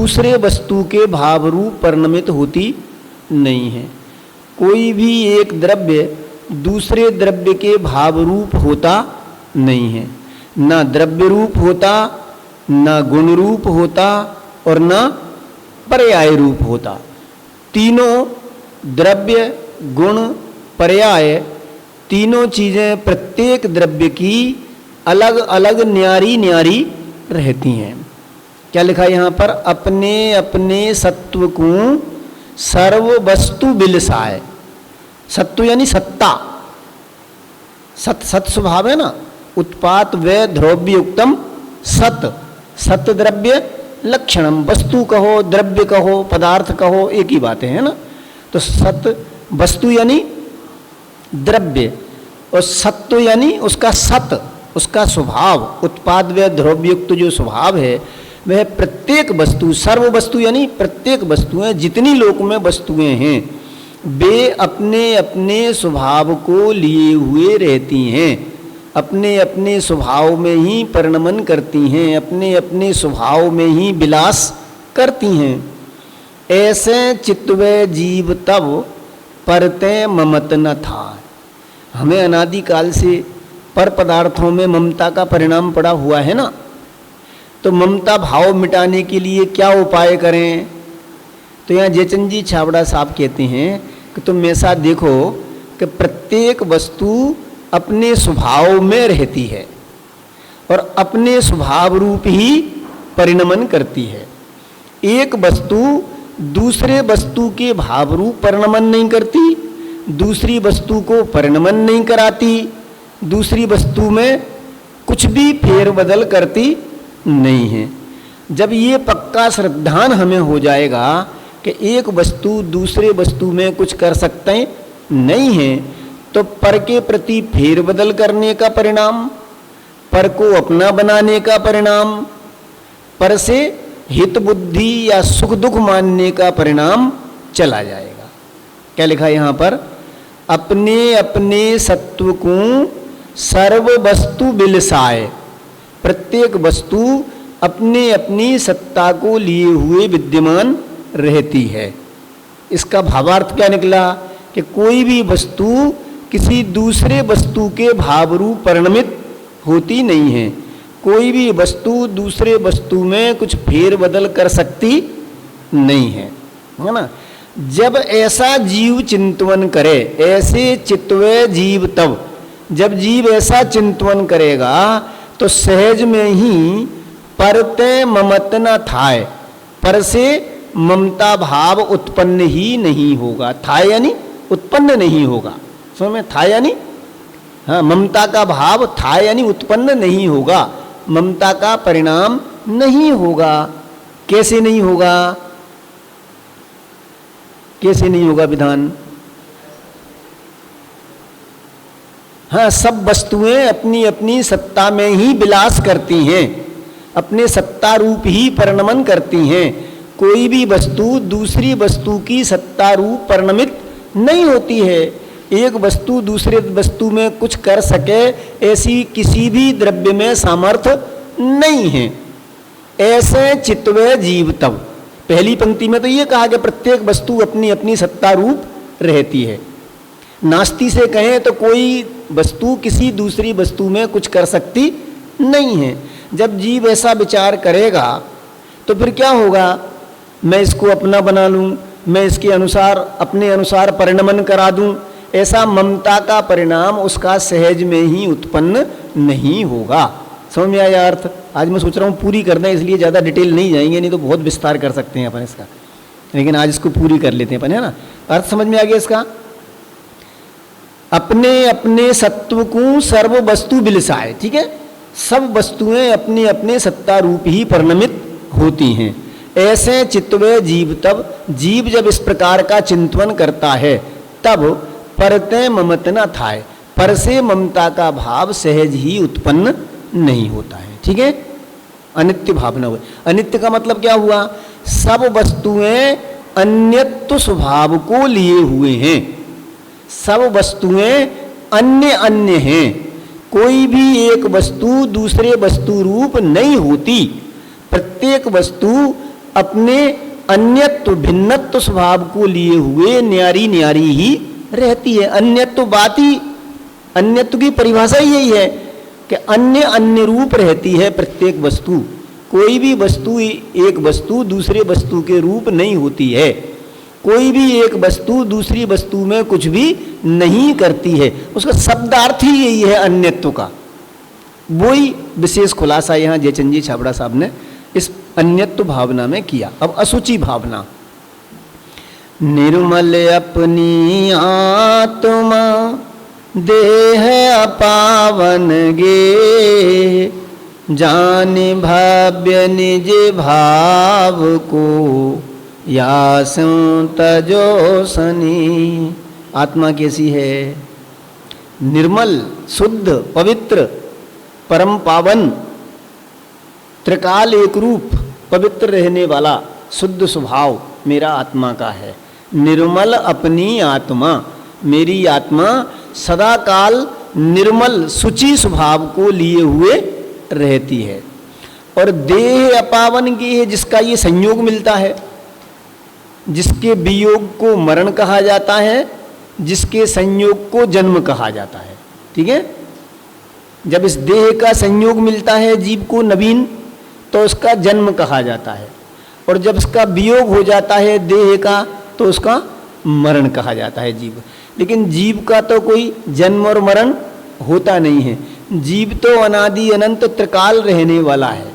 दूसरे वस्तु के भाव रूप परिणमित होती नहीं है। कोई भी एक द्रव्य दूसरे द्रव्य के भाव रूप होता नहीं है, ना द्रव्य रूप होता, ना गुण रूप होता और ना पर्याय रूप होता। तीनों द्रव्य, गुण, पर्याय, तीनों चीजें प्रत्येक द्रव्य की अलग अलग न्यारी न्यारी रहती हैं। क्या लिखा है यहाँ पर? अपने अपने सत्व को सर्व वस्तु बिलसाए। सत्व यानी सत्ता, सत स्वभाव है ना, उत्पात व द्रव्य युक्तम सत, सत द्रव्य लक्षणम। वस्तु कहो, द्रव्य कहो, पदार्थ कहो, एक ही बात है ना। तो सत वस्तु यानी द्रव्य और सत्व यानी उसका सत, उसका स्वभाव, उत्पाद व द्रव्य युक्त जो स्वभाव है वह प्रत्येक वस्तु, सर्व वस्तु यानी प्रत्येक वस्तुएं, जितनी लोक में वस्तुएं हैं वे अपने अपने स्वभाव को लिए हुए रहती हैं, अपने अपने स्वभाव में ही परिणमन करती हैं, अपने अपने स्वभाव में ही विलास करती हैं। ऐसे चित्तवे जीव तब परते ममत न था। हमें अनादिकाल से पर पदार्थों में ममता का परिणाम पड़ा हुआ है ना, तो ममता भाव मिटाने के लिए क्या उपाय करें? तो यहाँ जयचंद जी छाबड़ा साहब कहते हैं कि तुम ऐसा देखो कि प्रत्येक वस्तु अपने स्वभाव में रहती है और अपने स्वभाव रूप ही परिणमन करती है। एक वस्तु दूसरे वस्तु के भाव रूप परिणमन नहीं करती, दूसरी वस्तु को परिणमन नहीं कराती, दूसरी वस्तु में कुछ भी फेरबदल करती नहीं है। जब ये पक्का श्रद्धान हमें हो जाएगा कि एक वस्तु दूसरे वस्तु में कुछ कर सकते नहीं है, तो पर के प्रति फेरबदल करने का परिणाम, पर को अपना बनाने का परिणाम, पर से हित बुद्धि या सुख दुख मानने का परिणाम चला जाएगा। क्या लिखा है यहाँ पर? अपने अपने सत्व को सर्व वस्तु बिलसाए। प्रत्येक वस्तु अपने अपनी सत्ता को लिए हुए विद्यमान रहती है। इसका भावार्थ क्या निकला कि कोई भी वस्तु किसी दूसरे वस्तु के भाव रूप परिणमित होती नहीं है, कोई भी वस्तु दूसरे वस्तु में कुछ फेरबदल कर सकती नहीं है ना। जब ऐसा जीव चिंतन करे, ऐसे चित्तवे जीव तब, जब जीव ऐसा चिंतन करेगा तो सहज में ही परते ममत न थाय, पर से ममता भाव उत्पन्न ही नहीं होगा। थाय यानी उत्पन्न नहीं होगा, समझ में? थाय यानी हाँ, ममता का भाव थाय यानी उत्पन्न नहीं होगा, ममता का परिणाम नहीं होगा। कैसे नहीं होगा? कैसे नहीं होगा विधान? हाँ, सब वस्तुएं अपनी अपनी सत्ता में ही विलास करती हैं, अपने सत्ता रूप ही परिणमन करती हैं। कोई भी वस्तु दूसरी वस्तु की सत्ता रूप परिणमित नहीं होती है। एक वस्तु दूसरे वस्तु में कुछ कर सके ऐसी किसी भी द्रव्य में सामर्थ्य नहीं है। ऐसे चित्तवे जीव तब, पहली पंक्ति में तो ये कहा कि प्रत्येक वस्तु अपनी अपनी सत्ता रूप रहती है। नास्ति से कहें तो कोई वस्तु किसी दूसरी वस्तु में कुछ कर सकती नहीं है। जब जीव ऐसा विचार करेगा तो फिर क्या होगा? मैं इसको अपना बना लूं, मैं इसके अनुसार अपने अनुसार परिणमन करा दूं, ऐसा ममता का परिणाम उसका सहज में ही उत्पन्न नहीं होगा। समझ में आया अर्थ? आज मैं सोच रहा हूँ पूरी कर दें, इसलिए ज़्यादा डिटेल नहीं जाएंगे, नहीं तो बहुत विस्तार कर सकते हैं अपन इसका, लेकिन आज इसको पूरी कर लेते हैं अपन, है ना। अर्थ समझ में आ गया इसका? अपने अपने सत्व को सर्व वस्तु बिलसाए, ठीक है। सब वस्तुएं अपने अपने सत्ता रूप ही परिणमित होती हैं। ऐसे चित्तवे जीव तब, जीव जब इस प्रकार का चिंतन करता है तब परते ममत न थाय, पर से ममता का भाव सहज ही उत्पन्न नहीं होता है, ठीक है। अनित्य भावना हुई। अनित्य का मतलब क्या हुआ? सब वस्तुएं अन्यत्व स्वभाव को लिए हुए हैं, सब वस्तुएं अन्य अन्य हैं। कोई भी एक वस्तु दूसरे वस्तु रूप नहीं होती। प्रत्येक वस्तु अपने अन्यत्व भिन्नत्व स्वभाव को लिए हुए न्यारी न्यारी ही रहती है। अन्यत्व बात ही, अन्यत्व की परिभाषा ही यही है कि अन्य अन्य रूप रहती है प्रत्येक वस्तु। कोई भी वस्तु एक वस्तु दूसरे वस्तु के रूप नहीं होती है। कोई भी एक वस्तु दूसरी वस्तु में कुछ भी नहीं करती है। उसका शब्दार्थ ही यही है अन्यत्व का। वही विशेष खुलासा यहाँ जयचंद जी छाबड़ा साहब ने इस अन्यत्व भावना में किया। अब असुचि भावना, निर्मल अपनी आत्मा देह अपावन गे, जाने भाव्य निज भाव को यासं तजो सनी। आत्मा कैसी है? निर्मल, शुद्ध, पवित्र, परम पावन, त्रिकाल एक रूप, पवित्र रहने वाला शुद्ध स्वभाव मेरा आत्मा का है। निर्मल अपनी आत्मा, मेरी आत्मा सदा काल निर्मल शुचि स्वभाव को लिए हुए रहती है। और देह अपावन की है, जिसका ये संयोग मिलता है, जिसके वियोग को मरण कहा जाता है, जिसके संयोग को जन्म कहा जाता है। ठीक है, जब इस देह का संयोग मिलता है जीव को नवीन, तो उसका जन्म कहा जाता है, और जब इसका वियोग हो जाता है देह का तो उसका मरण कहा जाता है जीव। लेकिन जीव का तो कोई जन्म और मरण होता नहीं है। जीव तो अनादि अनंत त्रिकाल रहने वाला है।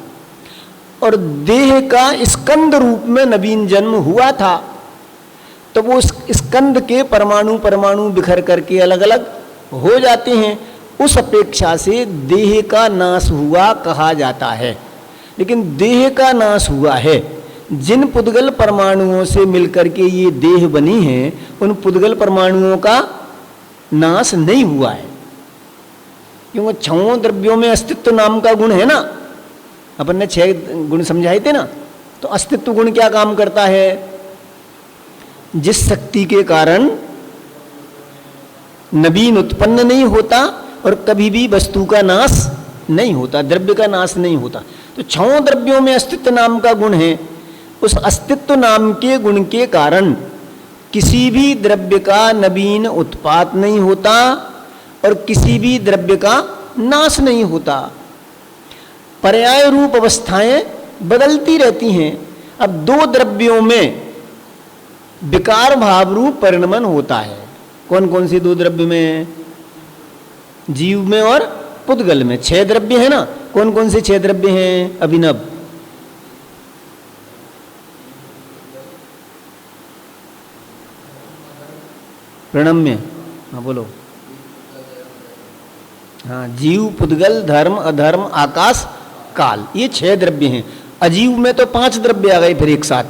और देह का स्कंद रूप में नवीन जन्म हुआ था, तो वो स्कंद के परमाणु परमाणु बिखर करके अलग अलग हो जाते हैं। उस अपेक्षा से देह का नाश हुआ कहा जाता है। लेकिन देह का नाश हुआ है, जिन पुद्गल परमाणुओं से मिलकर के ये देह बनी है, उन पुद्गल परमाणुओं का नाश नहीं हुआ है। क्योंकि छहों द्रव्यों में अस्तित्व नाम का गुण है ना। अपन ने 6 गुण समझाए थे ना। तो अस्तित्व गुण क्या काम करता है? जिस शक्ति के कारण नवीन उत्पन्न नहीं होता और कभी भी वस्तु का नाश नहीं होता, द्रव्य का नाश नहीं होता। तो 6 द्रव्यों में अस्तित्व नाम का गुण है। उस अस्तित्व नाम के गुण के कारण किसी भी द्रव्य का नवीन उत्पाद नहीं होता और किसी भी द्रव्य का नाश नहीं होता। पर्याय रूप अवस्थाएं बदलती रहती हैं। अब 2 द्रव्यों में विकार भाव रूप परिणमन होता है। कौन कौन सी 2 द्रव्य में? जीव में और पुद्गल में। 6 द्रव्य है ना। कौन कौन से 6 द्रव्य हैं अभिनव? प्रणम्य, हाँ बोलो। हाँ, जीव, पुद्गल, धर्म, अधर्म, आकाश, काल, ये 6 द्रव्य हैं। अजीव में तो 5 द्रव्य आ गए फिर एक साथ।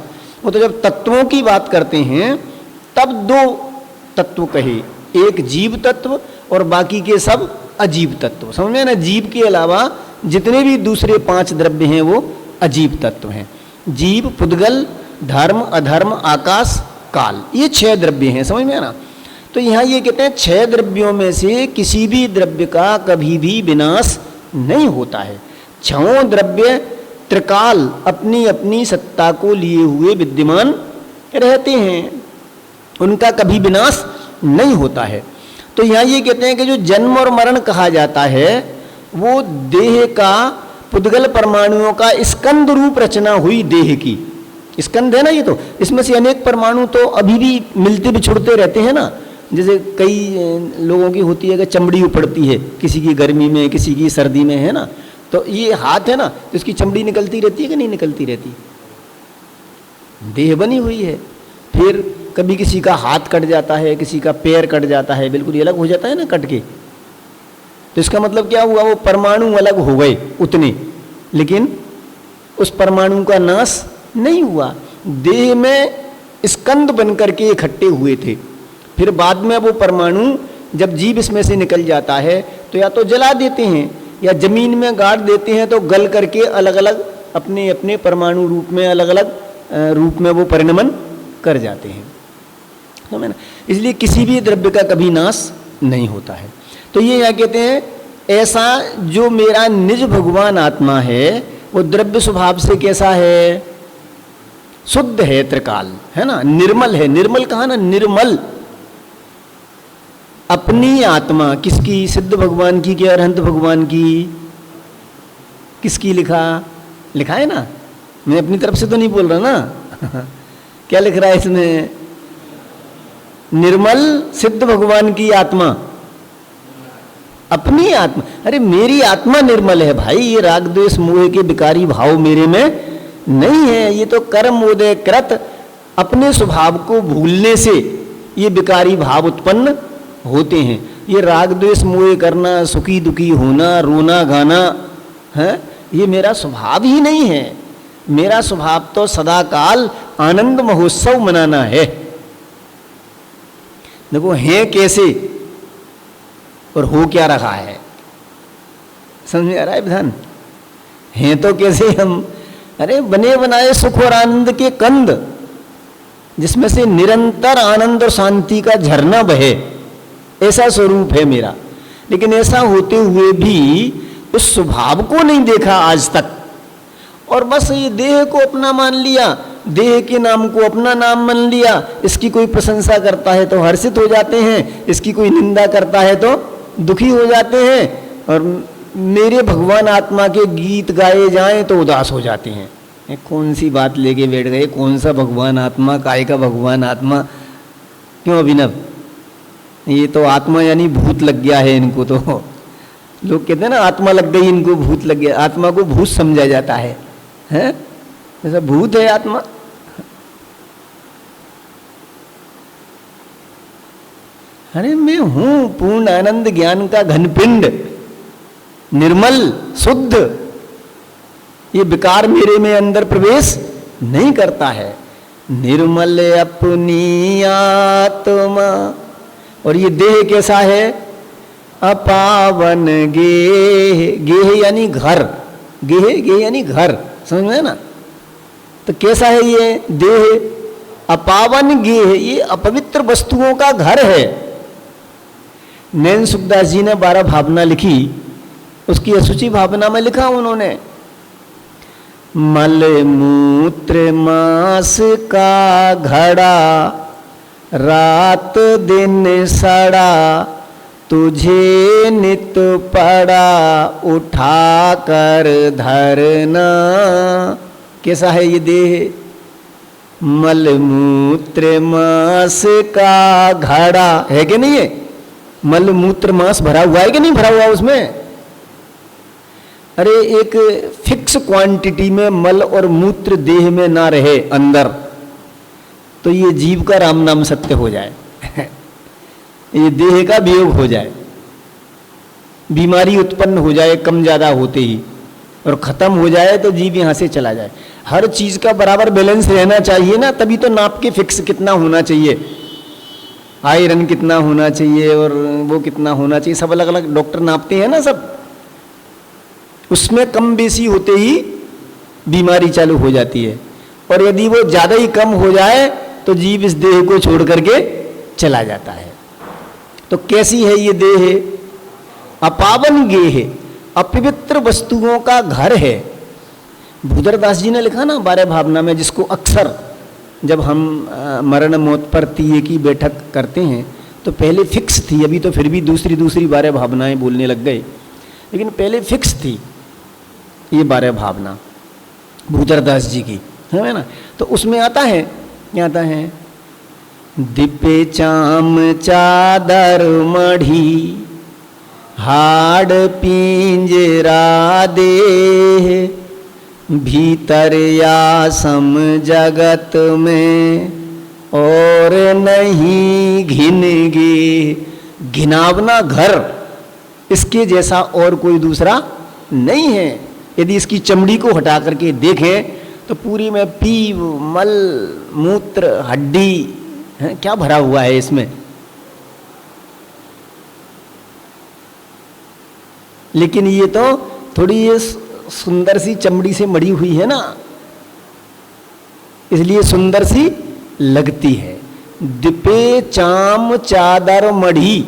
वो तो जब तत्वों की बात करते हैं तब 2 तत्व कहे, एक जीव तत्व और बाकी के सब अजीव तत्व। समझ में ना? जीव के अलावा जितने भी दूसरे 5 द्रव्य हैं वो अजीव तत्व हैं। जीव, पुद्गल, धर्म, अधर्म, आकाश, काल, ये 6 द्रव्य हैं। समझ में ना? तो यहाँ ये कहते हैं 6 द्रव्यों में से किसी भी द्रव्य का कभी भी विनाश नहीं होता है। 6 द्रव्य त्रिकाल अपनी अपनी सत्ता को लिए हुए विद्यमान रहते हैं, उनका कभी विनाश नहीं होता है। तो यहाँ ये कहते हैं कि जो जन्म और मरण कहा जाता है वो देह का पुद्गल परमाणुओं का स्कंद रूप रचना हुई देह की। स्कंद है ना ये, तो इसमें से अनेक परमाणु तो अभी भी मिलते बिछुड़ते रहते हैं ना। जैसे कई लोगों की होती है कि चमड़ी उपड़ती है, किसी की गर्मी में, किसी की सर्दी में, है ना। तो ये हाथ है ना, तो इसकी चमड़ी निकलती रहती है कि नहीं निकलती रहती? देह बनी हुई है। फिर कभी किसी का हाथ कट जाता है, किसी का पैर कट जाता है, बिल्कुल अलग हो जाता है ना कट के। तो इसका मतलब क्या हुआ? वो परमाणु अलग हो गए उतने, लेकिन उस परमाणु का नाश नहीं हुआ। देह में स्कंद बन करके इकट्ठे हुए थे। फिर बाद में वो परमाणु जब जीव इसमें से निकल जाता है तो या तो जला देते हैं या जमीन में गाड़ देते हैं, तो गल करके अलग अलग अपने अपने परमाणु रूप में अलग अलग रूप में वो परिणमन कर जाते हैं। तो मैं ना, इसलिए किसी भी द्रव्य का कभी नाश नहीं होता है। तो ये यहाँ कहते हैं ऐसा जो मेरा निज भगवान आत्मा है वो द्रव्य स्वभाव से कैसा है? शुद्ध है त्रिकाल, है ना, निर्मल है। निर्मल कहा ना, निर्मल। अपनी आत्मा किसकी? सिद्ध भगवान की कि अरहंत भगवान की? किसकी लिखा? लिखा है ना, मैं अपनी तरफ से तो नहीं बोल रहा ना क्या लिख रहा है इसमें? निर्मल सिद्ध भगवान की आत्मा, अपनी आत्मा। अरे मेरी आत्मा निर्मल है भाई, ये राग द्वेष मोह के विकारी भाव मेरे में नहीं है। ये तो कर्म उदय कृत अपने स्वभाव को भूलने से ये विकारी भाव उत्पन्न होते हैं। ये राग द्वेष मोह करना, सुखी दुखी होना, रोना गाना है, ये मेरा स्वभाव ही नहीं है। मेरा स्वभाव तो सदाकाल आनंद महोत्सव मनाना है। देखो है कैसे और हो क्या रहा है, समझ में आ रहा है विधान? हैं तो कैसे हम? अरे बने बनाए सुख और आनंद के कंद, जिसमें से निरंतर आनंद और शांति का झरना बहे, ऐसा स्वरूप है मेरा। लेकिन ऐसा होते हुए भी उस स्वभाव को नहीं देखा आज तक, और बस ये देह को अपना मान लिया, देह के नाम को अपना नाम मान लिया। इसकी कोई प्रशंसा करता है तो हर्षित हो जाते हैं, इसकी कोई निंदा करता है तो दुखी हो जाते हैं, और मेरे भगवान आत्मा के गीत गाए जाएं तो उदास हो जाते हैं। ये कौन सी बात लेके बैठ गए? कौन सा भगवान आत्मा? काय का भगवान आत्मा? क्यों अभिनव? ये तो आत्मा यानी भूत लग गया है इनको। तो लोग कहते हैं ना आत्मा लग गई इनको, भूत लग गया। आत्मा को भूत समझा जाता है, हैं? ऐसा भूत है आत्मा? अरे मैं हूं पूर्ण आनंद ज्ञान का घनपिंड, निर्मल शुद्ध। ये विकार मेरे में अंदर प्रवेश नहीं करता है। निर्मल अपनी आत्मा। और ये देह कैसा है? अपावन गेह। गेह यानी घर, गेह यानी घर, समझ में है ना? तो कैसा है ये देह? अपावन गेह, ये अपवित्र वस्तुओं का घर है। नैन सुखदास जी ने 12 भावना लिखी, उसकी असुचि भावना में लिखा उन्होंने, मल मूत्र मांस का घड़ा, रात दिन सड़ा, तुझे नित पड़ा, उठा कर धरना। कैसा है ये देह? मल मूत्र मांस का घड़ा है कि नहीं है? मल मूत्र मांस भरा हुआ है कि नहीं भरा हुआ उसमें? अरे एक फिक्स क्वांटिटी में मल और मूत्र देह में ना रहे अंदर, तो ये जीव का राम नाम सत्य हो जाए ये देह का वियोग हो जाए, बीमारी उत्पन्न हो जाए कम ज्यादा होते ही, और खत्म हो जाए तो जीव यहां से चला जाए। हर चीज का बराबर बैलेंस रहना चाहिए ना, तभी तो नाप के फिक्स कितना होना चाहिए, आयरन कितना होना चाहिए और वो कितना होना चाहिए, सब अलग अलग डॉक्टर नापते हैं ना सब। उसमें कम बेसी होते ही बीमारी चालू हो जाती है, और यदि वो ज्यादा ही कम हो जाए तो जीव इस देह को छोड़ करके चला जाता है। तो कैसी है ये देह? अपावन गेह, अपवित्र वस्तुओं का घर है। भूधरदास जी ने लिखा ना 12 भावना में, जिसको अक्सर जब हम मरण मौत पर तीये की बैठक करते हैं तो पहले फिक्स थी, अभी तो फिर भी दूसरी 12 भावनाएं बोलने लग गए, लेकिन पहले फिक्स थी ये 12 भावना भूधरदास जी की, है ना? तो उसमें आता है, क्या आता है? दिपे चाम चादर मढ़ी, हाड़ पिंजरा देह, भीतर या सम जगत में और नहीं घिनगे। घिनावना घर, इसके जैसा और कोई दूसरा नहीं है। यदि इसकी चमड़ी को हटा करके देखें तो पूरी में पीव, मल, मूत्र, हड्डी है, क्या भरा हुआ है इसमें। लेकिन ये तो थोड़ी ये सुंदर सी चमड़ी से मड़ी हुई है ना, इसलिए सुंदर सी लगती है। दिपे चाम चादर मढ़ी,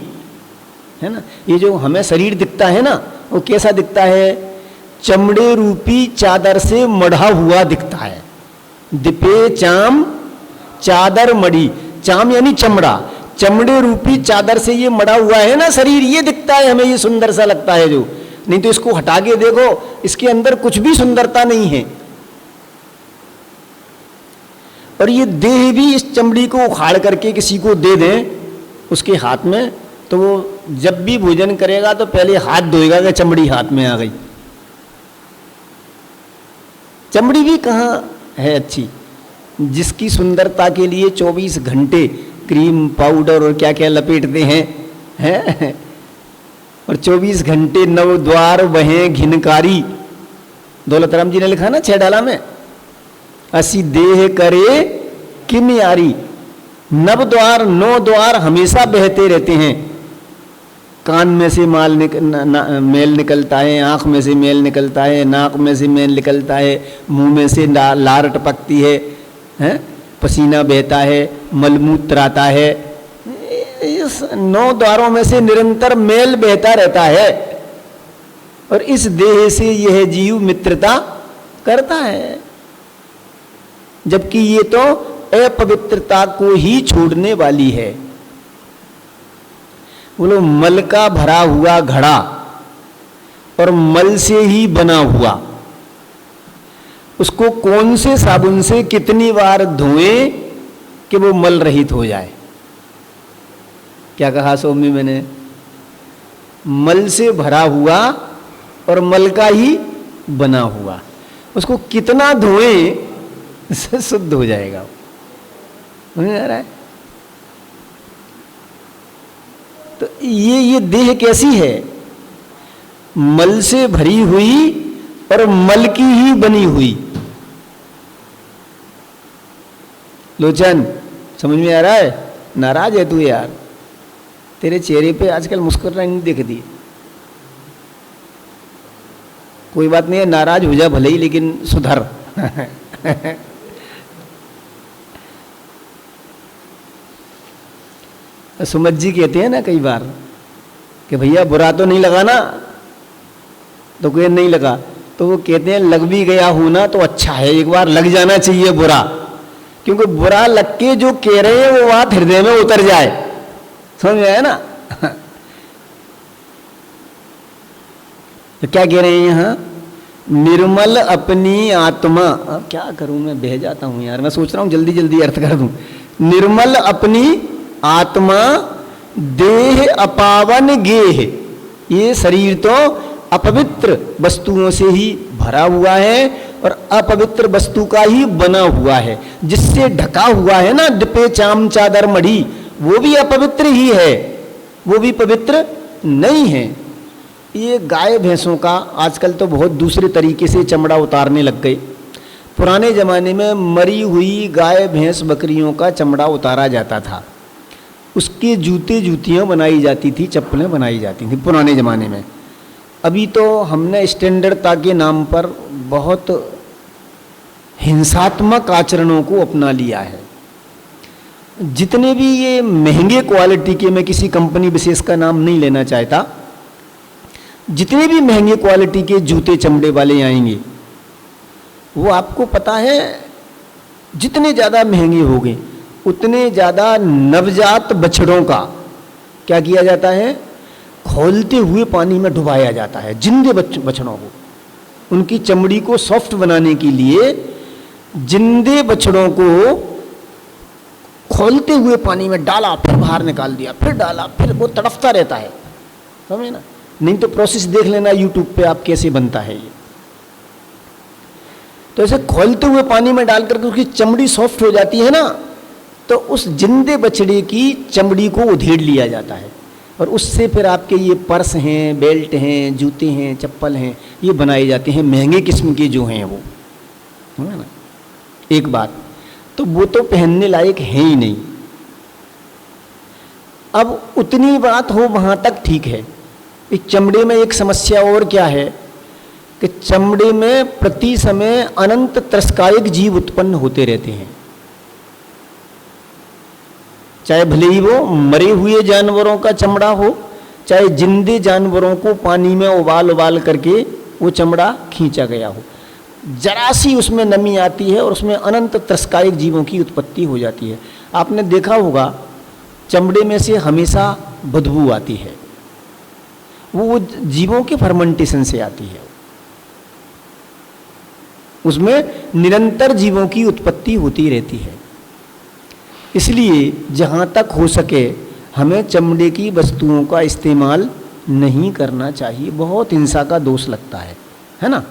है ना? ये जो हमें शरीर दिखता है ना, वो कैसा दिखता है? चमड़े रूपी चादर से मढ़ा हुआ दिखता है। दिपे चाम चादर मड़ी, चाम यानी चमड़ा, चमड़े रूपी चादर से ये मड़ा हुआ है ना शरीर, ये दिखता है हमें, ये सुंदर सा लगता है जो, नहीं तो इसको हटा के देखो, इसके अंदर कुछ भी सुंदरता नहीं है। और ये देह भी इस चमड़ी को उखाड़ करके किसी को दे दें उसके हाथ में, तो वो जब भी भोजन करेगा तो पहले हाथ धोएगा कि चमड़ी हाथ में आ गई। चमड़ी भी कहाँ है अच्छी, जिसकी सुंदरता के लिए 24 घंटे क्रीम पाउडर और क्या क्या लपेटते हैं और 24 घंटे नव द्वार वहें घिनकारी, दौलत राम जी ने लिखा ना 6 डाला में, असी देह करे किम यारी, नव द्वार 9 द्वार हमेशा बहते रहते हैं, कान में से मेल निकलता है, आँख में से मेल निकलता है, नाक में से मेल निकलता है, मुंह में से लार टपकती है, पसीना बहता है, मलमूत्र आता है, इस 9 द्वारों में से निरंतर मेल बहता रहता है, और इस देह से यह जीव मित्रता करता है, जबकि ये तो अपवित्रता को ही छोड़ने वाली है। बोलो मल का भरा हुआ घड़ा और मल से ही बना हुआ, उसको कौन से साबुन से कितनी बार धोएं कि वो मल रहित हो जाए? क्या कहा सौम्य मैंने? मल से भरा हुआ और मल का ही बना हुआ, उसको कितना धोएं से शुद्ध हो जाएगा। समझ आ रहा है? तो ये देह कैसी है? मल से भरी हुई और मल की ही बनी हुई। लोचन समझ में आ रहा है? नाराज है तू यार, तेरे चेहरे पे आजकल मुस्कुराहट नहीं दिखती। कोई बात नहीं है, नाराज हो जा भले ही, लेकिन सुधर। सुमत जी कहते हैं ना कई बार कि भैया बुरा तो नहीं लगा ना, तो कोई नहीं लगा, तो वो कहते हैं लग भी गया हूं ना तो अच्छा है, एक बार लग जाना चाहिए बुरा, क्योंकि बुरा लग के जो कह रहे हैं वो बात हृदय में उतर जाए। समझ में आया ना? तो क्या कह रहे हैं यहाँ? निर्मल अपनी आत्मा, अब क्या करूं मैं, बह जाता हूं यार, मैं सोच रहा हूं जल्दी जल्दी अर्थ कर दूं। निर्मल अपनी आत्मा देह अपावन गेह, ये शरीर तो अपवित्र वस्तुओं से ही भरा हुआ है और अपवित्र वस्तु का ही बना हुआ है, जिससे ढका हुआ है ना दिपे चाम चादर मढ़ी, वो भी अपवित्र ही है, वो भी पवित्र नहीं है। ये गाय भैंसों का आजकल तो बहुत दूसरे तरीके से चमड़ा उतारने लग गए। पुराने ज़माने में मरी हुई गाय भैंस बकरियों का चमड़ा उतारा जाता था, उसके जूते जूतियाँ बनाई जाती थी, चप्पलें बनाई जाती थी पुराने ज़माने में। अभी तो हमने स्टैंडर्डता के नाम पर बहुत हिंसात्मक आचरणों को अपना लिया है। जितने भी ये महंगे क्वालिटी के, मैं किसी कंपनी विशेष का नाम नहीं लेना चाहता, जितने भी महंगे क्वालिटी के जूते चमड़े वाले आएंगे, वो आपको पता है जितने ज़्यादा महंगे होंगे उतने ज़्यादा नवजात बछड़ों का क्या किया जाता है? खौलते हुए पानी में डुबाया जाता है, जिंदे बछड़ों को। उनकी चमड़ी को सॉफ्ट बनाने के लिए जिंदे बछड़ों को खौलते हुए पानी में डाला, फिर बाहर निकाल दिया, फिर डाला, फिर वो तड़फता रहता है। समझे ना? नहीं तो प्रोसेस देख लेना यूट्यूब पे आप कैसे बनता है ये। तो ऐसे खौलते हुए पानी में डाल करके उसकी चमड़ी सॉफ्ट हो जाती है ना, तो उस जिंदे बछड़े की चमड़ी को उधेड़ लिया जाता है और उससे फिर आपके ये पर्स हैं, बेल्ट हैं, जूते हैं, चप्पल हैं, ये बनाए जाते हैं महंगे किस्म के जो हैं वो, है ना? एक बात तो वो तो पहनने लायक है ही नहीं। अब उतनी बात हो वहाँ तक ठीक है। एक चमड़े में एक समस्या और क्या है कि चमड़े में प्रति समय अनंत त्रस्कायक जीव उत्पन्न होते रहते हैं, चाहे भले ही वो मरे हुए जानवरों का चमड़ा हो, चाहे जिंदे जानवरों को पानी में उबाल उबाल करके वो चमड़ा खींचा गया हो। जरा सी उसमें नमी आती है और उसमें अनंत त्रस्कायिक जीवों की उत्पत्ति हो जाती है। आपने देखा होगा चमड़े में से हमेशा बदबू आती है, वो जीवों के फर्मेंटेशन से आती है। उसमें निरंतर जीवों की उत्पत्ति होती रहती है। इसलिए जहाँ तक हो सके हमें चमड़े की वस्तुओं का इस्तेमाल नहीं करना चाहिए, बहुत हिंसा का दोष लगता है ना।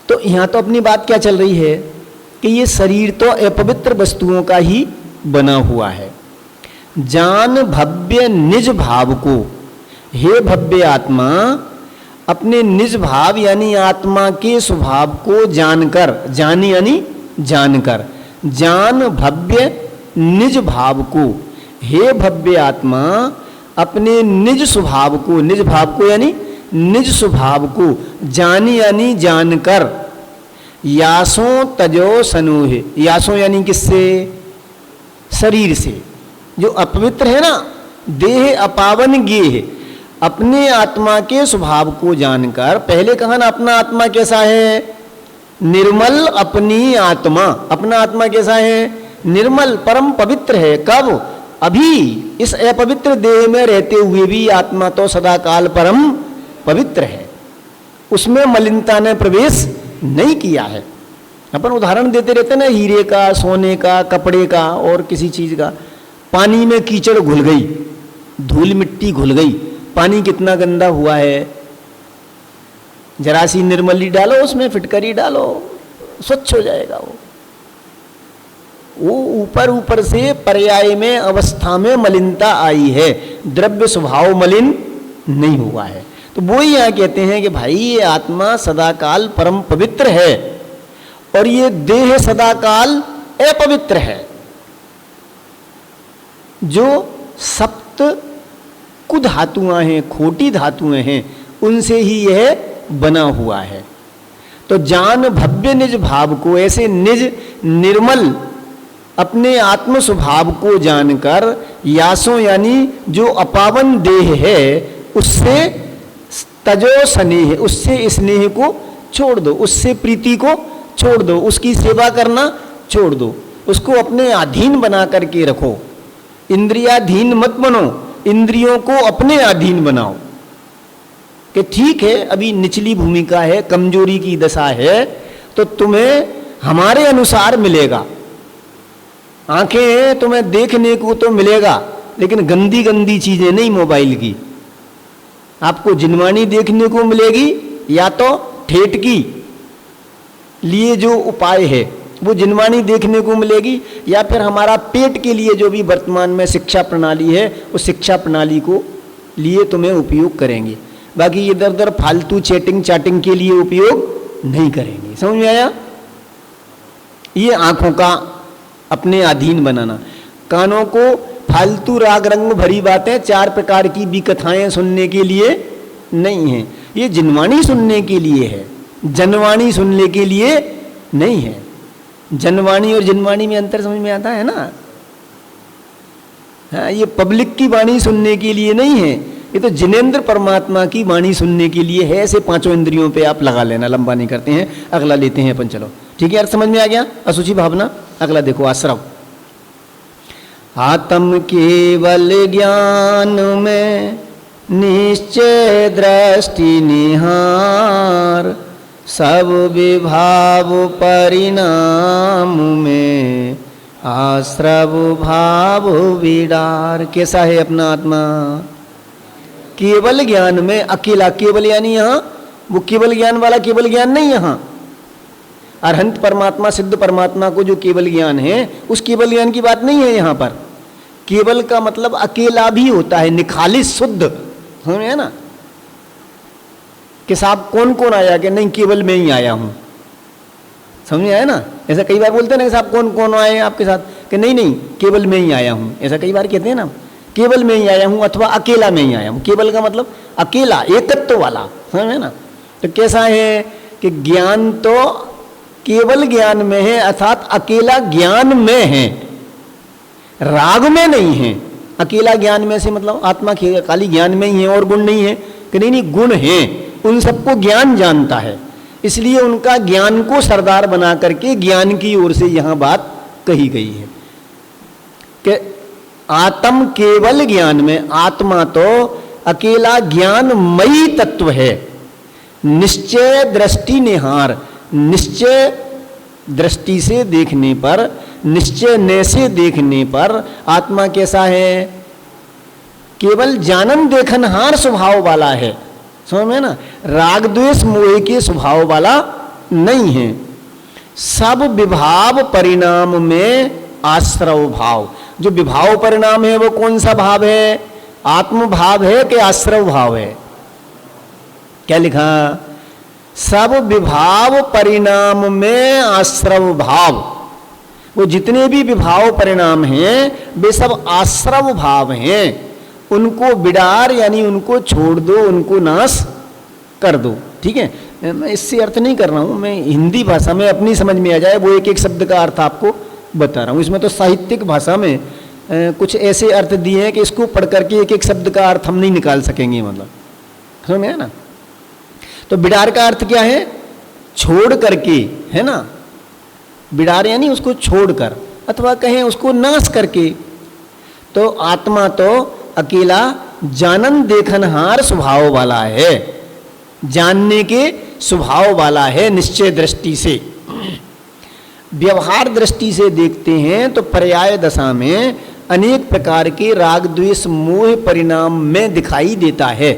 तो यहाँ तो अपनी बात क्या चल रही है कि ये शरीर तो अपवित्र वस्तुओं का ही बना हुआ है। जान भव्य निज भाव को, हे भव्य आत्मा, अपने निज भाव यानी आत्मा के स्वभाव को जानकर, जानी यानी जानकर, जान भव्य निज भाव को, हे भव्य आत्मा, अपने निज स्वभाव को, निज भाव को यानी निज स्वभाव को, जानी यानी जानकर, यासों तजो सनोहे, यासों यानी किससे, शरीर से, जो अपवित्र है ना, देह अपावन गेह, अपने आत्मा के स्वभाव को जानकर, पहले कहा ना अपना आत्मा कैसा है, निर्मल अपनी आत्मा, अपना आत्मा कैसा है, निर्मल परम पवित्र है। कब, अभी इस अपवित्र देह में रहते हुए भी आत्मा तो सदा काल परम पवित्र है, उसमें मलिनता ने प्रवेश नहीं किया है। अपन उदाहरण देते रहते ना, हीरे का, सोने का, कपड़े का और किसी चीज का। पानी में कीचड़ घुल गई, धूल मिट्टी घुल गई, पानी कितना गंदा हुआ है, जरा सी निर्मली डालो उसमें, फिटकरी डालो, स्वच्छ हो जाएगा। वो ऊपर ऊपर से पर्याय में अवस्था में मलिनता आई है, द्रव्य स्वभाव मलिन नहीं हुआ है। तो वो ही यहाँ कहते हैं कि भाई ये आत्मा सदाकाल परम पवित्र है और ये देह सदाकाल अपवित्र है। जो सप्त कुधातुआं हैं, खोटी धातुएं हैं, उनसे ही यह बना हुआ है। तो जान भव्य निज भाव को, ऐसे निज निर्मल अपने आत्म स्वभाव को जानकर, यासों यानी जो अपावन देह है उससे तजो स्नेह, उससे स्नेह को छोड़ दो, उससे प्रीति को छोड़ दो, उसकी सेवा करना छोड़ दो, उसको अपने अधीन बना करके रखो। इंद्रियाधीन मत बनो, इंद्रियों को अपने अधीन बनाओ। कि ठीक है अभी निचली भूमिका है, कमजोरी की दशा है, तो तुम्हें हमारे अनुसार मिलेगा। आंखें तुम्हें देखने को तो मिलेगा, लेकिन गंदी गंदी चीजें नहीं मोबाइल की। आपको जिनवानी देखने को मिलेगी, या तो ठेठ की लिए जो उपाय है वो जिनवानी देखने को मिलेगी, या फिर हमारा पेट के लिए जो भी वर्तमान में शिक्षा प्रणाली है उस शिक्षा प्रणाली को लिए तुम्हें उपयोग करेंगे। बाकी इधर उधर फालतू चैटिंग चाटिंग के लिए उपयोग नहीं करेंगे। समझ में आया? ये आंखों का अपने अधीन बनाना। कानों को फालतू राग रंग भरी बातें, 4 प्रकार की भी कथाएं सुनने के लिए नहीं है। ये जिनवाणी सुनने के लिए है, जनवाणी सुनने के लिए नहीं है। जनवाणी और जिनवाणी में अंतर समझ में आता है ना? हाँ, ये पब्लिक की वाणी सुनने के लिए नहीं है, ये तो जिनेंद्र परमात्मा की वाणी सुनने के लिए है। ऐसे 5 इंद्रियों पे आप लगा लेना, लंबा नहीं करते हैं। अगला लेते हैं अपन, चलो ठीक है यार, समझ में आ गया असुचि भावना। अगला देखो, आश्रव। आत्म केवल ज्ञान में निश्चय दृष्टि निहार, सब विभाव परिणाम में आश्रव भाव विडार। कैसा है अपना आत्मा? केवल ज्ञान में अकेला। केवल यानी यहाँ वो केवल ज्ञान वाला केवल ज्ञान नहीं, यहाँ अरहंत परमात्मा, सिद्ध परमात्मा को जो केवल ज्ञान है उस केवल ज्ञान की बात नहीं है यहाँ पर। केवल का मतलब अकेला भी होता है, निखालिस, शुद्ध। समझ में है ना? कि साहब कौन कौन आया? कि नहीं केवल मैं ही आया हूं। समझ में आया ना? ऐसा कई बार बोलते हैं ना कि साहब कौन कौन आए आपके साथ? कि नहीं नहीं केवल मैं ही आया हूं। ऐसा कई बार कहते हैं ना, केवल मैं ही आया हूं अथवा अकेला मैं ही आया हूं। केवल का मतलब अकेला, एकत्व वाला। समझ में ना? तो कैसा है कि ज्ञान तो केवल ज्ञान में है, अर्थात अकेला ज्ञान में है, राग में नहीं है। अकेला ज्ञान में से मतलब आत्मा खाली ज्ञान में ही है और गुण नहीं है? कि नहीं नहीं गुण है, उन सबको ज्ञान जानता है। इसलिए उनका ज्ञान को सरदार बना करके ज्ञान की ओर से यहां बात कही गई है कि आत्म केवल ज्ञान में, आत्मा तो अकेला ज्ञानमयी तत्व है। निश्चय दृष्टि निहार, निश्चय दृष्टि से देखने पर, निश्चय ने से देखने पर आत्मा कैसा है? केवल जानन देखनहार स्वभाव वाला है। समझ में ना? राग द्वेष मोह के स्वभाव वाला नहीं है। सब विभाव परिणाम में आश्रव भाव, जो विभाव परिणाम है वो कौन सा भाव है? आत्म भाव है कि आश्रव भाव है? क्या लिखा? सब विभाव परिणाम में आश्रव भाव। वो जितने भी विभाव परिणाम हैं वे सब आश्रव भाव हैं। उनको बिडार यानी उनको छोड़ दो, उनको नाश कर दो। ठीक है, मैं इससे अर्थ नहीं कर रहा हूं, मैं हिंदी भाषा में अपनी समझ में आ जाए वो एक एक शब्द का अर्थ आपको बता रहा हूं। इसमें तो साहित्यिक भाषा में कुछ ऐसे अर्थ दिए हैं कि इसको पढ़ करके एक एक शब्द का अर्थ हम नहीं निकाल सकेंगे, मतलब समझ में है ना? तो बिडार का अर्थ क्या है? छोड़ करके, है ना? बिडार यानी उसको छोड़कर, अथवा कहें उसको नाश करके। तो आत्मा तो अकेला जानन देखनहार स्वभाव वाला है, जानने के स्वभाव वाला है। निश्चय दृष्टि से, व्यवहार दृष्टि से देखते हैं तो पर्याय दशा में अनेक प्रकार के राग द्वेष मोह परिणाम में दिखाई देता है।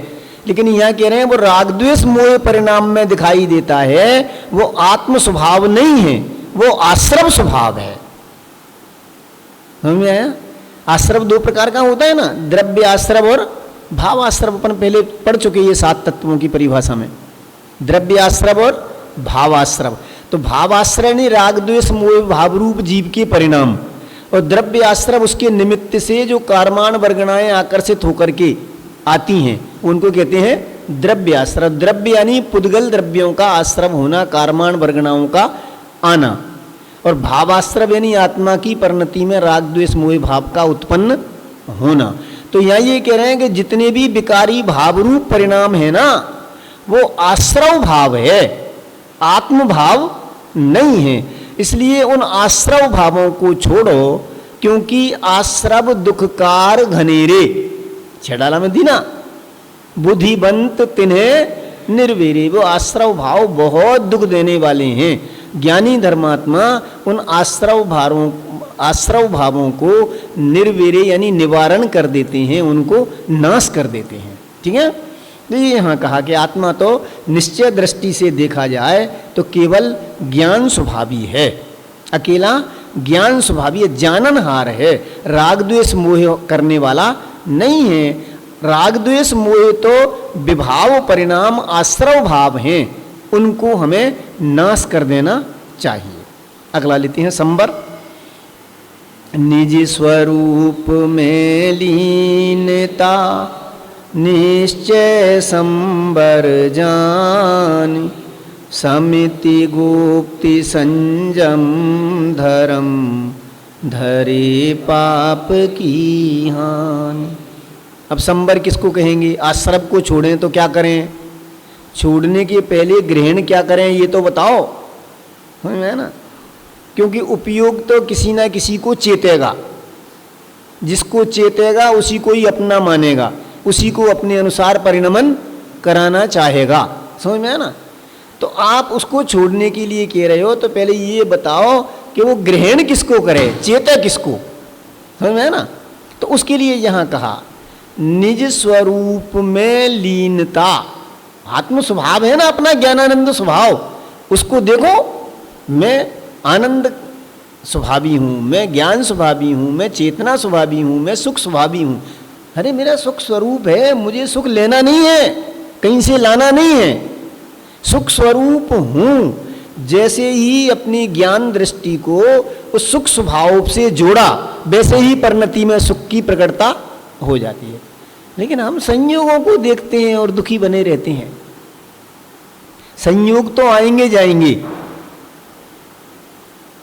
लेकिन यहां कह रहे हैं वो राग द्वेष मोह परिणाम में दिखाई देता है, वो आत्म स्वभाव नहीं है, वो आश्रव स्वभाव है। समझ में आया? आश्रव दो प्रकार का होता है ना, द्रव्य आश्रव और भाव आश्रव। अपन पहले पढ़ चुके ये 7 तत्वों की परिभाषा में, द्रव्य आश्रव और भाव आश्रव। तो भाव आश्रय नहीं राग द्वेष मोह भाव रूप जीव के परिणाम, और द्रव्य आश्रव उसके निमित्त से जो कारमान वर्गणाएं आकर्षित होकर के आती हैं उनको कहते हैं द्रव्य आश्रव। द्रव्य यानी पुद्गल द्रव्यों का आश्रव होना, कारमान वर्गणाओं का आना। और भावाश्रव यानी आत्मा की परिणति में राग द्वेष मोह भाव का उत्पन्न होना। तो यहाँ ये कह रहे हैं कि जितने भी विकारी भाव रूप परिणाम है ना, वो आश्रव भाव है, आत्म भाव नहीं है। इसलिए उन आश्रव भावों को छोड़ो, क्योंकि आश्रव दुखकार घनेरे, छेडाला में दीना, बुद्धिबंत तिन्हें निर्वीरे। वो आश्रव भाव बहुत दुख देने वाले हैं। ज्ञानी धर्मात्मा उन आश्रव भावों को निर्वीरे यानी निवारण कर देते हैं, उनको नाश कर देते हैं। ठीक है, तो ये यहाँ कहा कि आत्मा तो निश्चय दृष्टि से देखा जाए तो केवल ज्ञान स्वभावी है, अकेला ज्ञान स्वभावी है, जाननहार है, राग द्वेष मोह करने वाला नहीं है। राग द्वेष मोह तो विभाव परिणाम आश्रव भाव हैं, उनको हमें नाश कर देना चाहिए। अगला लेते हैं संबर। निज स्वरूप में लीनता निश्चय संबर जान, समिति गुप्ति संजम धर्म धरे पाप की हानि। अब संबर किसको कहेंगे? आश्रव को छोड़ें तो क्या करें? छोड़ने के पहले ग्रहण क्या करें ये तो बताओ, है ना? क्योंकि उपयोग तो किसी ना किसी को चेतेगा, जिसको चेतेगा उसी को ही अपना मानेगा, उसी को अपने अनुसार परिणमन कराना चाहेगा। समझ में है ना? तो आप उसको छोड़ने के लिए कह रहे हो तो पहले ये बताओ कि वो ग्रहण किसको करे, चेते किसको। समझ में है ना? तो उसके लिए यहाँ कहा निज स्वरूप में लीनता, आत्म स्वभाव है ना अपना, ज्ञानानंद स्वभाव, उसको देखो। मैं आनंद स्वभावी हूँ, मैं ज्ञान स्वभावी हूँ, मैं चेतना स्वभावी हूँ, मैं सुख स्वभावी हूँ। अरे मेरा सुख स्वरूप है, मुझे सुख लेना नहीं है, कहीं से लाना नहीं है, सुख स्वरूप हूँ। जैसे ही अपनी ज्ञान दृष्टि को उस सुख स्वभाव से जोड़ा, वैसे ही परिणति में सुख की प्रकटता हो जाती है। लेकिन हम संयोगों को देखते हैं और दुखी बने रहते हैं। संयोग तो आएंगे जाएंगे,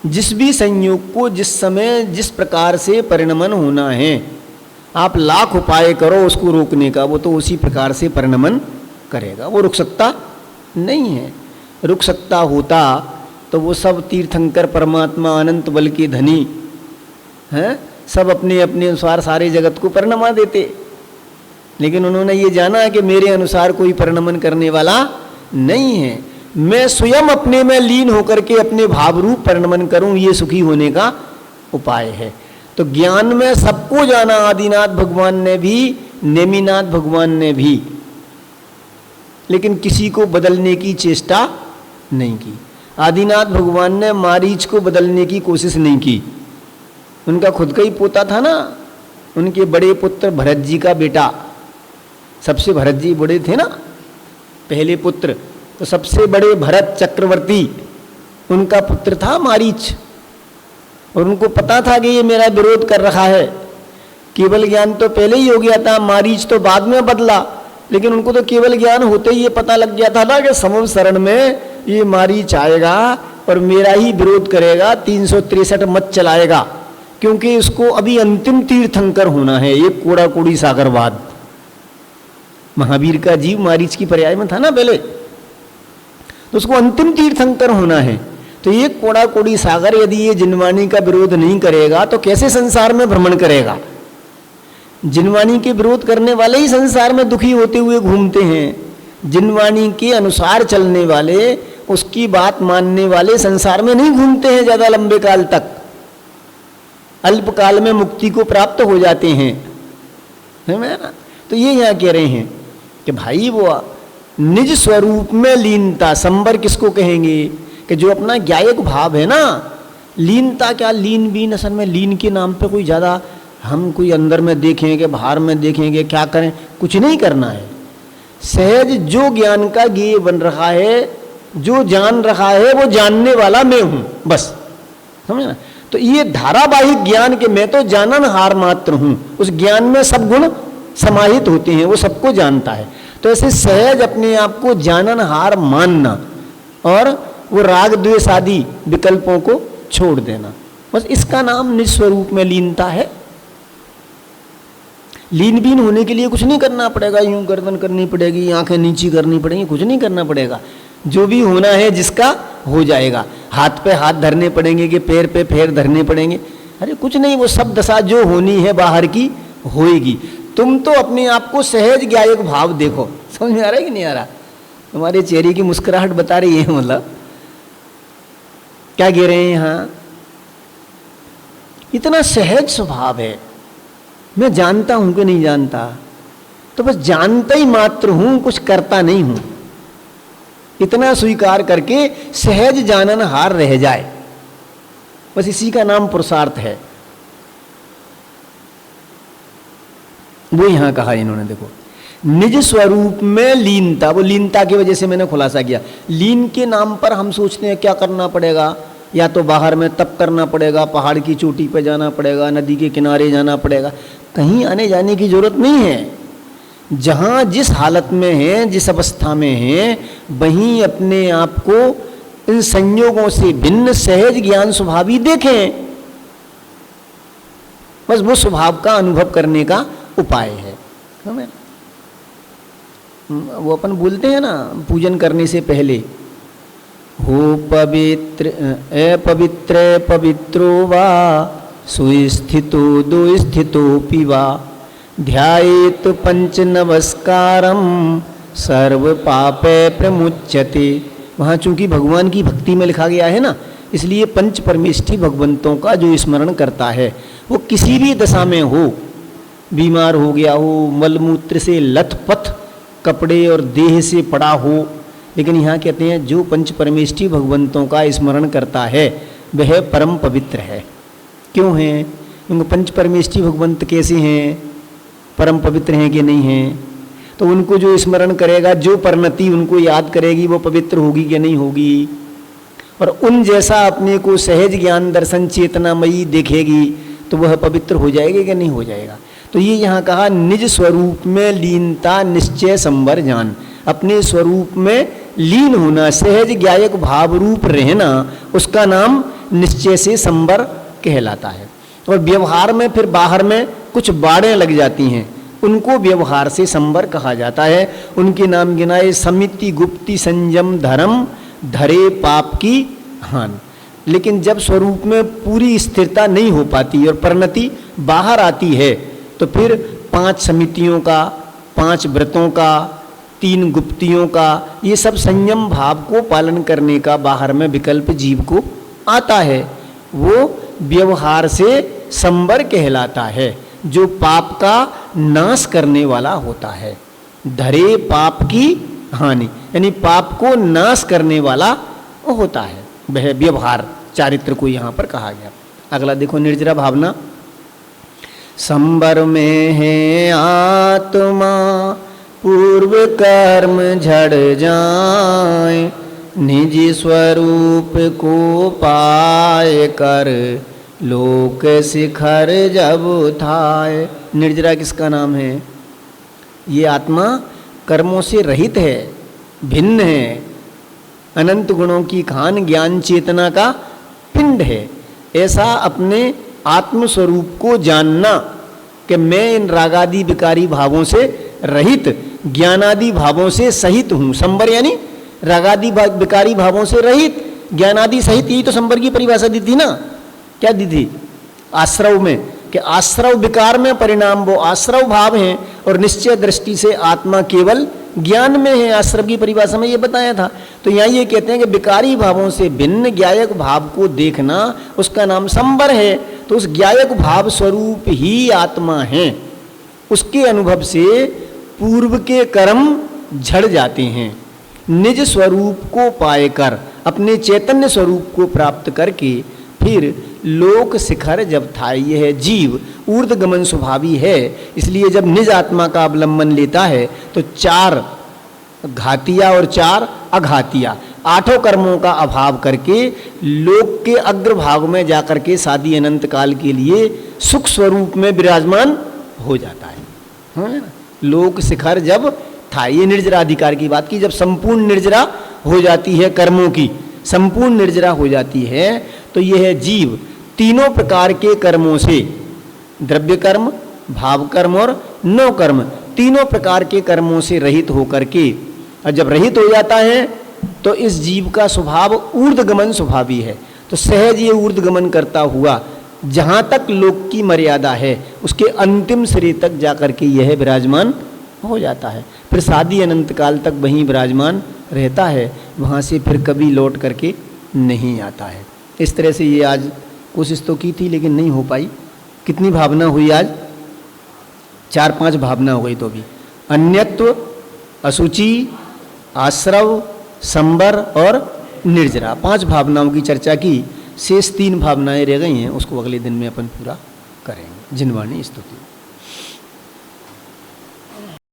जिस भी संयोग को जिस समय जिस प्रकार से परिणमन होना है, आप लाख उपाय करो उसको रोकने का, वो तो उसी प्रकार से परिणमन करेगा, वो रुक सकता नहीं है। रुक सकता होता तो वो सब तीर्थंकर परमात्मा अनंत बल के धनी हैं, सब अपने अपने अनुसार सारे जगत को परिणमा देते। लेकिन उन्होंने ये जाना कि मेरे अनुसार कोई परिणमन करने वाला नहीं है, मैं स्वयं अपने में लीन होकर के अपने भाव रूप परिणमन करूं, ये सुखी होने का उपाय है। तो ज्ञान में सबको जाना आदिनाथ भगवान ने भी, नेमिनाथ भगवान ने भी, लेकिन किसी को बदलने की चेष्टा नहीं की। आदिनाथ भगवान ने मारीच को बदलने की कोशिश नहीं की, उनका खुद का ही पोता था ना, उनके बड़े पुत्र भरत जी का बेटा, सबसे भरत जी बड़े थे ना पहले पुत्र, तो सबसे बड़े भरत चक्रवर्ती उनका पुत्र था मारीच, और उनको पता था कि ये मेरा विरोध कर रहा है। केवल ज्ञान तो पहले ही हो गया था, मारीच तो बाद में बदला, लेकिन उनको तो केवल ज्ञान होते ही ये पता लग गया था ना कि समम शरण में ये मारीच आएगा और मेरा ही विरोध करेगा, 363 मत चलाएगा, क्योंकि उसको अभी अंतिम तीर्थंकर होना है। ये कोड़ा कोड़ी सागरवाद, महावीर का जीव मारीच की पर्याय में था ना पहले, तो उसको अंतिम तीर्थंकर होना है। तो ये कोड़ा कोड़ी सागर यदि ये जिनवाणी का विरोध नहीं करेगा तो कैसे संसार में भ्रमण करेगा? जिनवाणी के विरोध करने वाले ही संसार में दुखी होते हुए घूमते हैं। जिनवाणी के अनुसार चलने वाले, उसकी बात मानने वाले संसार में नहीं घूमते हैं ज्यादा लंबे काल तक, अल्प काल में मुक्ति को प्राप्त हो जाते हैं, है ना? तो ये यहाँ कह रहे हैं कि भाई वो निज स्वरूप में लीनता, संबर किसको कहेंगे कि जो अपना ज्ञायक भाव है ना, लीनता क्या, लीन बीन, असल में लीन के नाम पे कोई ज़्यादा हम कोई अंदर में देखेंगे बाहर में देखेंगे क्या करें, कुछ नहीं करना है। सहज जो ज्ञान का ज्ञेय बन रहा है, जो जान रहा है वो जानने वाला मैं हूं, बस, समझे ना? तो ये धारावाहिक ज्ञान के मैं तो जाननहार मात्र हूं, उस ज्ञान में सब गुण समाहित होते हैं, वो सबको जानता है। तो ऐसे सहज अपने आप को जाननहार मानना और वो राग द्वेष आदि विकल्पों को छोड़ देना, बस इसका नाम निस्वरूप में लीनता है। लीन बीन होने के लिए कुछ नहीं करना पड़ेगा, यूं गर्दन करनी पड़ेगी, आंखें नीची करनी पड़ेगी, कुछ नहीं करना पड़ेगा। जो भी होना है जिसका हो जाएगा, हाथ पे हाथ धरने पड़ेंगे कि पैर पे पैर धरने पड़ेंगे, अरे कुछ नहीं, वो सब दशा जो होनी है बाहर की होएगी। तुम तो अपने आप को सहज ज्ञायक भाव देखो। समझ में आ रहा है कि नहीं आ रहा? तुम्हारे चेहरे की मुस्कुराहट बता रही है, मतलब क्या कह रहे हैं यहाँ, इतना सहज स्वभाव है। मैं जानता हूं कि नहीं जानता, तो बस जानता ही मात्र हूं, कुछ करता नहीं हूं, इतना स्वीकार करके सहज जाननहार रह जाए, बस इसी का नाम पुरुषार्थ है। वो यहां कहा इन्होंने, देखो निज स्वरूप में लीनता, वो लीनता की वजह से मैंने खुलासा किया। लीन के नाम पर हम सोचते हैं क्या करना पड़ेगा, या तो बाहर में तप करना पड़ेगा, पहाड़ की चोटी पर जाना पड़ेगा, नदी के किनारे जाना पड़ेगा, कहीं आने जाने की जरूरत नहीं है। जहाँ जिस हालत में है, जिस अवस्था में है, वहीं अपने आप को इन संयोगों से भिन्न सहज ज्ञान स्वभावी देखें, बस वो स्वभाव का अनुभव करने का उपाय है। हमें वो अपन बोलते हैं ना पूजन करने से पहले, हो पवित्र अपवित्र पवित्रो वा सुस्थितो दो स्थितो पिवा ध्यायेत पंच नमस्कारम सर्व पापे प्रमुच्यते। वहाँ चूंकि भगवान की भक्ति में लिखा गया है ना, इसलिए पंच परमेष्ठी भगवंतों का जो स्मरण करता है, वो किसी भी दशा में हो, बीमार हो गया हो, मलमूत्र से लथपथ कपड़े और देह से पड़ा हो, लेकिन यहाँ कहते हैं जो पंच परमेष्ठी भगवंतों का स्मरण करता है वह परम पवित्र है। क्यों है? क्योंकि पंच परमेष्ठी भगवंत कैसे हैं, परम पवित्र हैं कि नहीं हैं? तो उनको जो स्मरण करेगा, जो परिणति उनको याद करेगी, वो पवित्र होगी कि नहीं होगी? और उन जैसा अपने को सहज ज्ञान दर्शन चेतनामयी देखेगी तो वह पवित्र हो जाएगी कि नहीं हो जाएगा? तो ये यहाँ कहा निज स्वरूप में लीनता निश्चय संवर जान, अपने स्वरूप में लीन होना, सहज ज्ञायक भाव रूप रहना, उसका नाम निश्चय से संवर कहलाता है। और व्यवहार में फिर बाहर में कुछ बाड़ें लग जाती हैं, उनको व्यवहार से संवर कहा जाता है। उनके नाम गिनाए समिति गुप्ति संयम धर्म धरे पाप की हानि। लेकिन जब स्वरूप में पूरी स्थिरता नहीं हो पाती और परिणति बाहर आती है तो फिर 5 समितियों का, 5 व्रतों का, 3 गुप्तियों का, ये सब संयम भाव को पालन करने का बाहर में विकल्प जीव को आता है। वो व्यवहार से संबर कहलाता है, जो पाप का नाश करने वाला होता है। धरे पाप की हानि यानी पाप को नाश करने वाला होता है, वह व्यवहार चारित्र को यहाँ पर कहा गया। अगला देखो निर्जरा भावना। संबर में है आत्मा पूर्व कर्म झड़ जाए, निज स्वरूप को पाए कर लोक शिखर जब थाए। निर्जरा किसका नाम है? ये आत्मा कर्मों से रहित है, भिन्न है, अनंत गुणों की खान, ज्ञान चेतना का पिंड है। ऐसा अपने आत्मस्वरूप को जानना कि मैं इन रागादि विकारी भावों से रहित, ज्ञानादि भावों से सहित हूँ। संबर यानी रागादि विकारी भावों से रहित, ज्ञानादि सहित। यही तो संबर की परिभाषा दी थी ना। क्या दी थी? आश्रव में, कि आश्रव विकार में परिणाम वो आश्रव भाव हैं और निश्चय दृष्टि से आत्मा केवल ज्ञान में है। आश्रव की परिभाषा में ये बताया था। तो यहाँ ये कहते हैं कि विकारी भावों से भिन्न ज्ञायक भाव को देखना, उसका नाम संबर है। तो उस ज्ञायक भाव स्वरूप ही आत्मा है। उसके अनुभव से पूर्व के कर्म झड़ जाते हैं। निज स्वरूप को पाएकर, अपने चैतन्य स्वरूप को प्राप्त करके फिर लोक शिखर जब था। यह जीव ऊर्ध्वगमन स्वभावी है, इसलिए जब निज आत्मा का अवलंबन लेता है तो 4 घातिया और 4 अघातिया, 8 कर्मों का अभाव करके लोक के अग्रभाग में जाकर के सादी अनंत काल के लिए सुख स्वरूप में विराजमान हो जाता है। हाँ? लोक शिखर जब था, ये निर्जरा अधिकार की बात की। जब संपूर्ण निर्जरा हो जाती है, कर्मों की संपूर्ण निर्जरा हो जाती है, तो यह जीव तीनों प्रकार के कर्मों से, द्रव्य कर्म, भाव कर्म और नौ कर्म, तीनों प्रकार के कर्मों से रहित होकर के, और जब रहित हो जाता है तो इस जीव का स्वभाव ऊर्ध्वगमन स्वभावी है। तो सहज ये ऊर्ध्वगमन करता हुआ जहाँ तक लोक की मर्यादा है उसके अंतिम सिरे तक जाकर के यह विराजमान हो जाता है। फिर सादी अनंत काल तक वहीं विराजमान रहता है, वहाँ से फिर कभी लौट करके नहीं आता है। इस तरह से ये आज कोशिश तो की थी लेकिन नहीं हो पाई। कितनी भावना हुई आज? 4-5 भावना हो गई। तो भी अन्यत्व, अशुचि, आश्रव, संबर और निर्जरा, 5 भावनाओं की चर्चा की। शेष 3 भावनाएं रह गई हैं, उसको अगले दिन में अपन पूरा करेंगे। जिनवाणी स्तुति।